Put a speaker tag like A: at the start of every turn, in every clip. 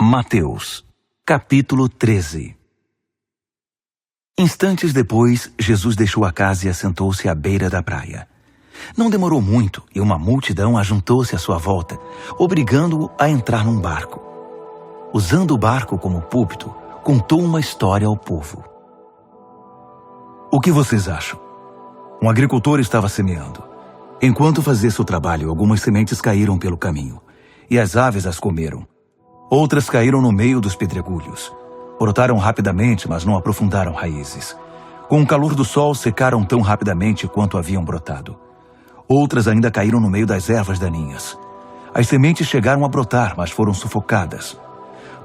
A: Mateus, capítulo 13. Instantes depois, Jesus deixou a casa e assentou-se à beira da praia. Não demorou muito e uma multidão ajuntou-se à sua volta, obrigando-o a entrar num barco. Usando o barco como púlpito, contou uma história ao povo. O que vocês acham? Um agricultor estava semeando. Enquanto fazia seu trabalho, algumas sementes caíram pelo caminho, e as aves as comeram. Outras caíram no meio dos pedregulhos. Brotaram rapidamente, mas não aprofundaram raízes. Com o calor do sol, secaram tão rapidamente quanto haviam brotado. Outras ainda caíram no meio das ervas daninhas. As sementes chegaram a brotar, mas foram sufocadas.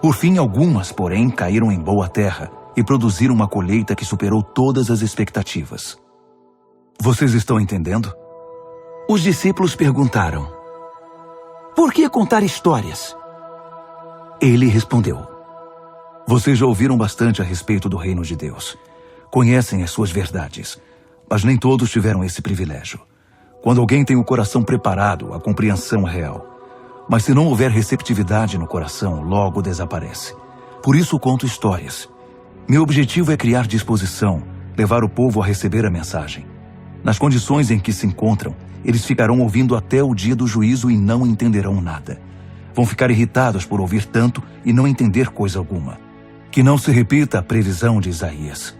A: Por fim, algumas, porém, caíram em boa terra e produziram uma colheita que superou todas as expectativas. Vocês estão entendendo? Os discípulos perguntaram: por que contar histórias? Ele respondeu: vocês já ouviram bastante a respeito do reino de Deus. Conhecem as suas verdades, mas nem todos tiveram esse privilégio. Quando alguém tem o coração preparado, a compreensão é real. Mas se não houver receptividade no coração, logo desaparece. Por isso conto histórias. Meu objetivo é criar disposição, levar o povo a receber a mensagem. Nas condições em que se encontram, eles ficarão ouvindo até o dia do juízo e não entenderão nada. Vão ficar irritados por ouvir tanto e não entender coisa alguma. Que não se repita a previsão de Isaías.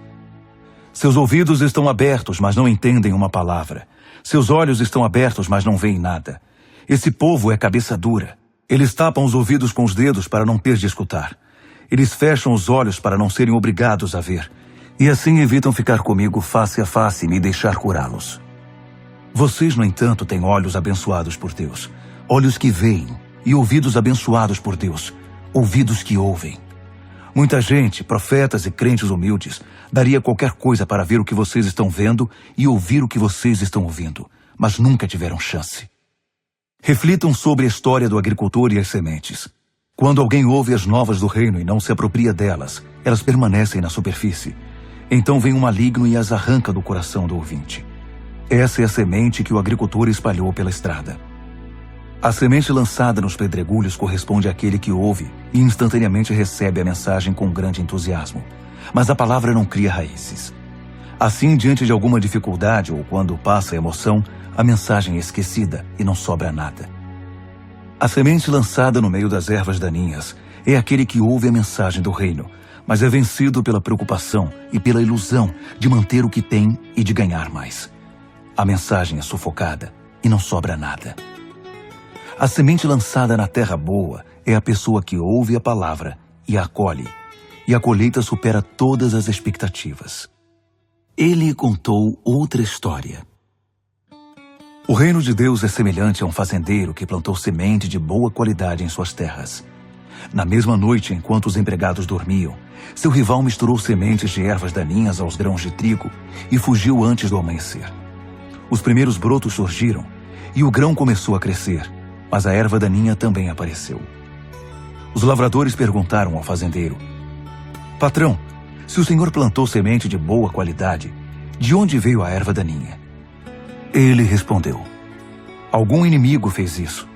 A: Seus ouvidos estão abertos, mas não entendem uma palavra. Seus olhos estão abertos, mas não veem nada. Esse povo é cabeça dura. Eles tapam os ouvidos com os dedos para não ter de escutar. Eles fecham os olhos para não serem obrigados a ver. E assim evitam ficar comigo face a face e me deixar curá-los. Vocês, no entanto, têm olhos abençoados por Deus. Olhos que veem. E ouvidos abençoados por Deus, ouvidos que ouvem. Muita gente, profetas e crentes humildes, daria qualquer coisa para ver o que vocês estão vendo e ouvir o que vocês estão ouvindo, mas nunca tiveram chance. Reflitam sobre a história do agricultor e as sementes. Quando alguém ouve as novas do reino e não se apropria delas, elas permanecem na superfície. Então vem um maligno e as arranca do coração do ouvinte. Essa é a semente que o agricultor espalhou pela estrada. A semente lançada nos pedregulhos corresponde àquele que ouve e instantaneamente recebe a mensagem com grande entusiasmo. Mas a palavra não cria raízes. Assim, diante de alguma dificuldade ou quando passa a emoção, a mensagem é esquecida e não sobra nada. A semente lançada no meio das ervas daninhas é aquele que ouve a mensagem do reino, mas é vencido pela preocupação e pela ilusão de manter o que tem e de ganhar mais. A mensagem é sufocada e não sobra nada. A semente lançada na terra boa é a pessoa que ouve a palavra e a acolhe, e a colheita supera todas as expectativas. Ele contou outra história. O reino de Deus é semelhante a um fazendeiro que plantou semente de boa qualidade em suas terras. Na mesma noite, enquanto os empregados dormiam, seu rival misturou sementes de ervas daninhas aos grãos de trigo e fugiu antes do amanhecer. Os primeiros brotos surgiram e o grão começou a crescer, mas a erva daninha também apareceu. Os lavradores perguntaram ao fazendeiro: patrão, se o senhor plantou semente de boa qualidade, de onde veio a erva daninha? Ele respondeu: algum inimigo fez isso.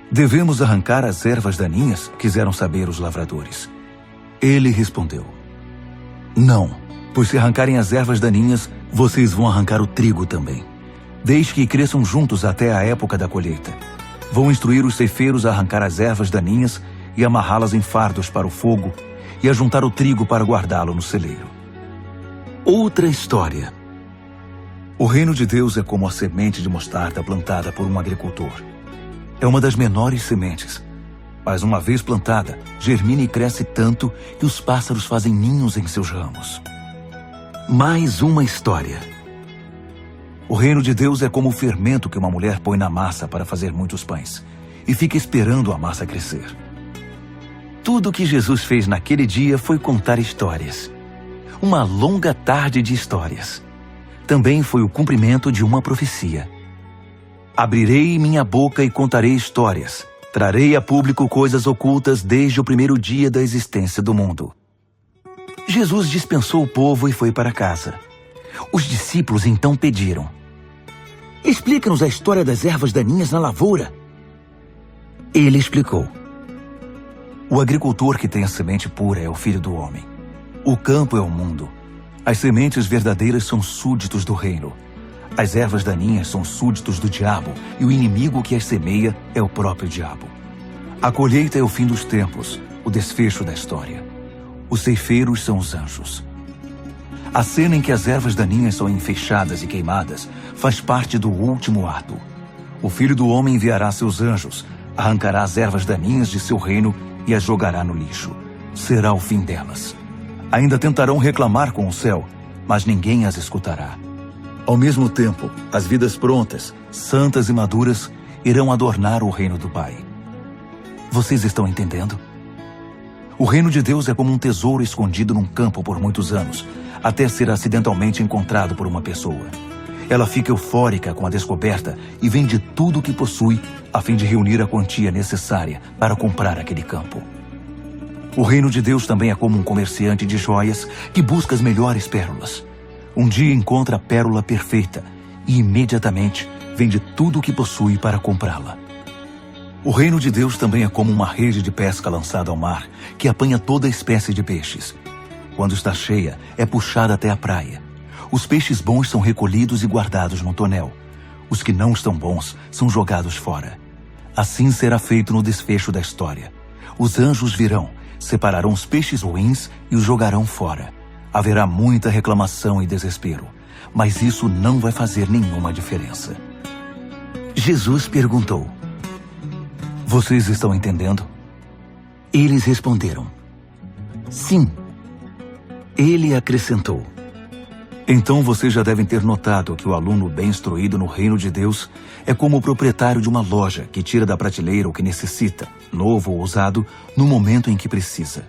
A: Devemos arrancar as ervas daninhas? Quiseram saber os lavradores. Ele respondeu: não, pois se arrancarem as ervas daninhas, vocês vão arrancar o trigo também. Deixe que cresçam juntos até a época da colheita. Vão instruir os ceifeiros a arrancar as ervas daninhas e amarrá-las em fardos para o fogo e a juntar o trigo para guardá-lo no celeiro. Outra história. O reino de Deus é como a semente de mostarda plantada por um agricultor. É uma das menores sementes, mas uma vez plantada, germina e cresce tanto que os pássaros fazem ninhos em seus ramos. Mais uma história. O reino de Deus é como o fermento que uma mulher põe na massa para fazer muitos pães, e fica esperando a massa crescer. Tudo o que Jesus fez naquele dia foi contar histórias. Uma longa tarde de histórias. Também foi o cumprimento de uma profecia. Abrirei minha boca e contarei histórias. Trarei a público coisas ocultas desde o primeiro dia da existência do mundo. Jesus dispensou o povo e foi para casa. Os discípulos então pediram: explica-nos a história das ervas daninhas na lavoura. Ele explicou: O agricultor que tem a semente pura é o Filho do Homem. O campo é o mundo. As sementes verdadeiras são súditos do reino. As ervas daninhas são súditos do diabo, e o inimigo que as semeia é o próprio diabo. A colheita é o fim dos tempos, o desfecho da história. Os ceifeiros são os anjos. A cena em que as ervas daninhas são enfeixadas e queimadas faz parte do último ato. O Filho do Homem enviará seus anjos, arrancará as ervas daninhas de seu reino e as jogará no lixo. Será o fim delas. Ainda tentarão reclamar com o céu, mas ninguém as escutará. Ao mesmo tempo, as vidas prontas, santas e maduras, irão adornar o reino do Pai. Vocês estão entendendo? O reino de Deus é como um tesouro escondido num campo por muitos anos, até ser acidentalmente encontrado por uma pessoa. Ela fica eufórica com a descoberta e vende tudo o que possui a fim de reunir a quantia necessária para comprar aquele campo. O reino de Deus também é como um comerciante de joias que busca as melhores pérolas. Um dia encontra a pérola perfeita e imediatamente vende tudo o que possui para comprá-la. O reino de Deus também é como uma rede de pesca lançada ao mar que apanha toda espécie de peixes. Quando está cheia, é puxada até a praia. Os peixes bons são recolhidos e guardados no tonel. Os que não estão bons são jogados fora. Assim será feito no desfecho da história. Os anjos virão, separarão os peixes ruins e os jogarão fora. Haverá muita reclamação e desespero, mas isso não vai fazer nenhuma diferença. Jesus perguntou: vocês estão entendendo? Eles responderam: sim. Ele acrescentou: então vocês já devem ter notado que o aluno bem instruído no reino de Deus é como o proprietário de uma loja que tira da prateleira o que necessita, novo ou usado, no momento em que precisa.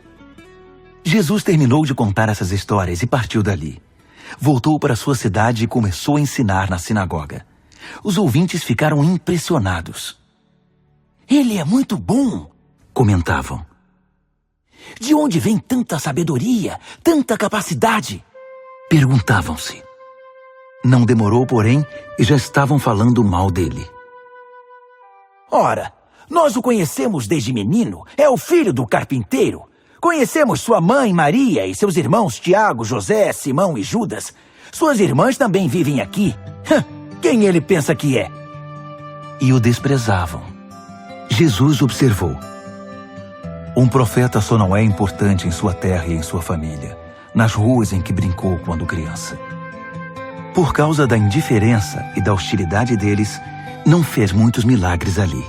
A: Jesus terminou de contar essas histórias e partiu dali. Voltou para sua cidade e começou a ensinar na sinagoga. Os ouvintes ficaram impressionados. Ele é muito bom, comentavam. De onde vem tanta sabedoria, tanta capacidade? Perguntavam-se. Não demorou, porém, e já estavam falando mal dele. Ora, nós o conhecemos desde menino, é o filho do carpinteiro. Conhecemos sua mãe Maria e seus irmãos Tiago, José, Simão e Judas. Suas irmãs também vivem aqui. Quem ele pensa que é? E o desprezavam. Jesus observou: um profeta só não é importante em sua terra e em sua família, nas ruas em que brincou quando criança. Por causa da indiferença e da hostilidade deles, não fez muitos milagres ali.